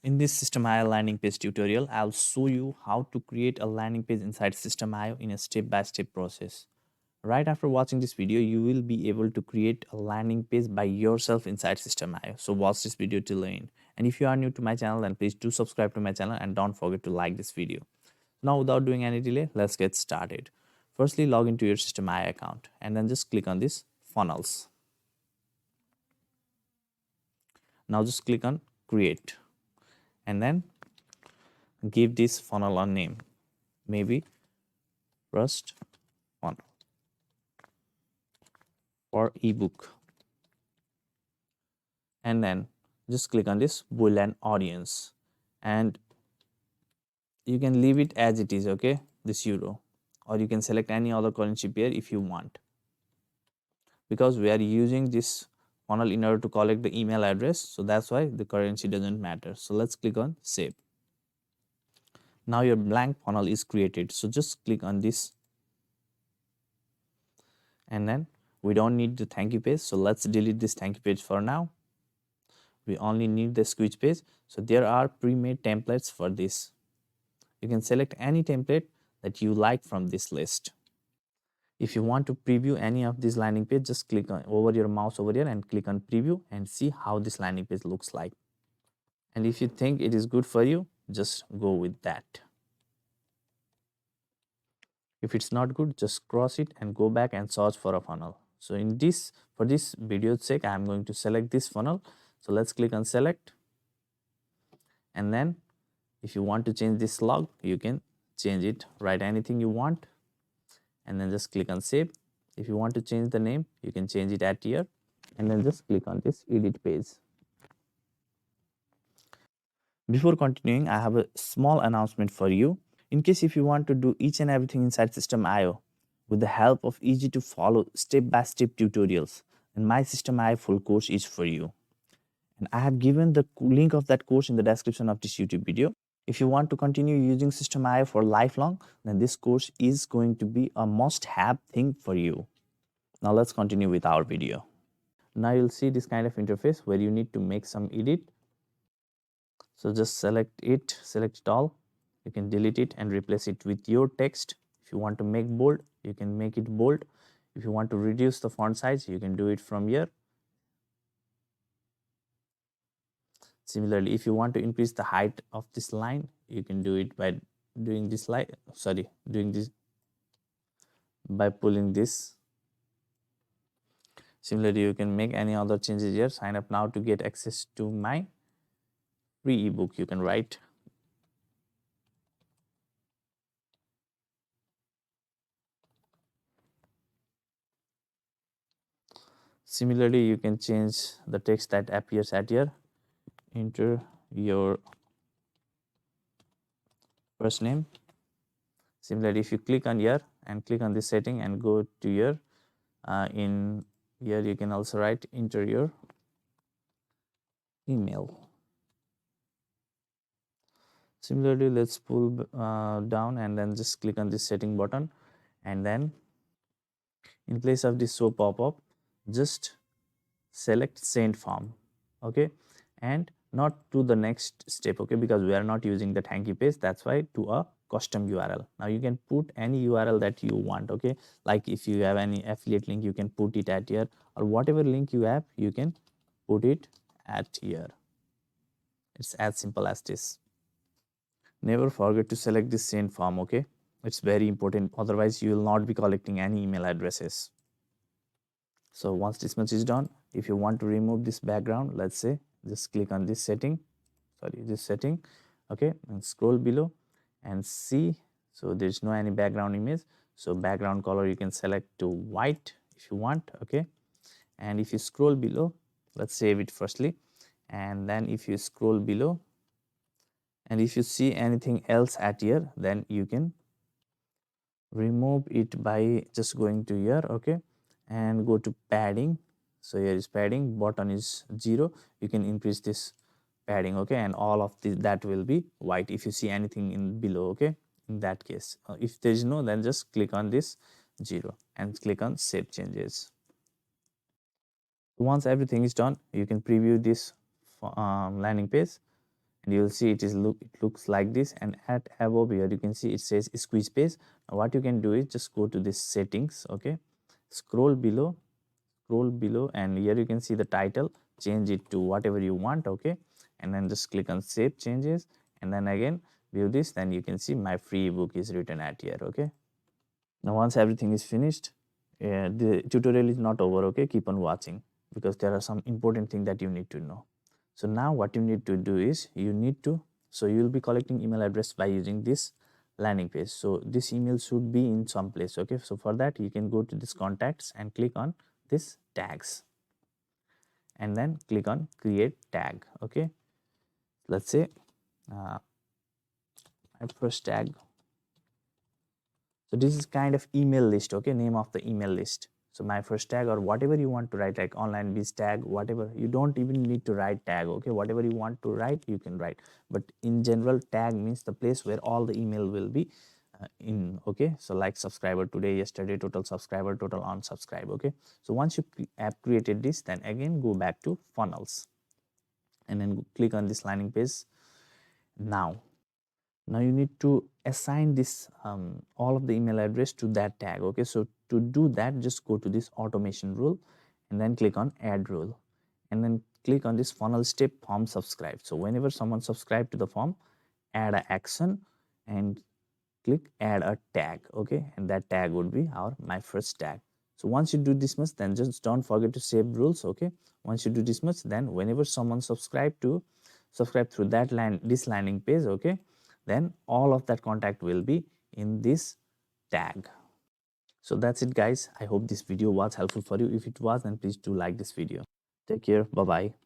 In this Systeme landing page tutorial, I'll show you how to create a landing page inside Systeme in a step-by-step process. Right after watching this video, you will be able to create a landing page by yourself inside Systeme. So watch this video till the end. And if you are new to my channel, then please do subscribe to my channel and don't forget to like this video. Now without doing any delay, let's get started. Firstly, log into your Systeme account and then just click on this funnels. Now just click on create and then give this funnel a name, maybe first funnel for ebook, and then just click on this boolean audience and you can leave it as it is, okay, this euro, or you can select any other currency pair if you want, because we are using this funnel in order to collect the email address, so that's why the currency doesn't matter. So let's click on save. Now your blank funnel is created, so just click on this and then we don't need the thank you page, so let's delete this thank you page for now. We only need the squeeze page. So there are pre-made templates for this. You can select any template that you like from this list. If you want to preview any of this landing page, just click on over your mouse over here and click on preview and see how this landing page looks like. And if you think it is good for you, just go with that. If it's not good, just cross it and go back and search for a funnel. So for this video's sake, I am going to select this funnel. So let's click on select, and then if you want to change this log, you can change it, write anything you want, and then just click on save. If you want to change the name, you can change it at here, and then just click on this edit page. Before continuing, I have a small announcement for you. In case if you want to do each and everything inside Systeme.io with the help of easy to follow step-by-step tutorials, then my Systeme.io full course is for you. And I have given the link of that course in the description of this YouTube video. If you want to continue using Systeme.io for lifelong, then this course is going to be a must-have thing for you. Now let's continue with our video. Now you'll see this kind of interface where you need to make some edit. So just select it all. You can delete it and replace it with your text. If you want to make bold, you can make it bold. If you want to reduce the font size, you can do it from here. Similarly, if you want to increase the height of this line, you can do it by doing this by pulling this. Similarly, you can make any other changes here. Sign up now to get access to my free ebook. You can write. Similarly, you can change the text that appears at here. Enter your first name. Similarly, if you click on here and click on this setting and go to here, in here you can also write enter your email. Similarly, let's pull down and then just click on this setting button, and then in place of this show pop-up, just select send form, okay, and not to the next step, okay, because we are not using the thank you page, that's why to a custom URL. Now you can put any URL that you want, okay, like if you have any affiliate link, you can put it at here, or whatever link you have, you can put it at here. It's as simple as this. Never forget to select this send form, okay, it's very important, otherwise you will not be collecting any email addresses. So once this much is done, if you want to remove this background, let's say, just click on this setting, okay, and scroll below and see, so there's no any background image, so background color you can select to white if you want, okay, and if you scroll below, let's save it firstly, and then if you scroll below and if you see anything else at here, then you can remove it by just going to here, okay, and go to padding. So here is padding, button is 0, you can increase this padding, okay, and all of this that will be white if you see anything in below, okay, in that case. If there is no, then just click on this 0 and click on save changes. Once everything is done, you can preview this landing page, and you'll see it looks like this. And at above here you can see it says squeeze page. Now what you can do is just go to this settings, okay, scroll below, and here you can see the title, change it to whatever you want, okay, and then just click on save changes, and then again view this. Then you can see my free ebook is written at here, okay. Now once everything is finished, the tutorial is not over, okay, keep on watching because there are some important things that you need to know. So now what you need to do is you need to, so you will be collecting email address by using this landing page. So this email should be in some place, okay. So for that you can go to this contacts and click on this tags, and then click on create tag, okay. Let's say my first tag, so this is kind of email list, okay, name of the email list. So my first tag or whatever you want to write, like online biz tag, whatever, you don't even need to write tag, okay, whatever you want to write you can write. But in general, tag means the place where all the email will be in, okay. So like subscriber today, yesterday, total subscriber, total unsubscribe, okay. So once you have created this, then again go back to funnels and then click on this landing page. Now you need to assign this all of the email address to that tag, okay. So to do that, just go to this automation rule and then click on add rule, and then click on this funnel step form subscribe. So whenever someone subscribe to the form, add an action and click add a tag, okay, and that tag would be our my first tag. So once you do this much, then just don't forget to save rules, okay. Once you do this much, then whenever someone subscribe through that this landing page, okay, then all of that contact will be in this tag. So that's it guys, I hope this video was helpful for you. If it was, then please do like this video. Take care, bye bye.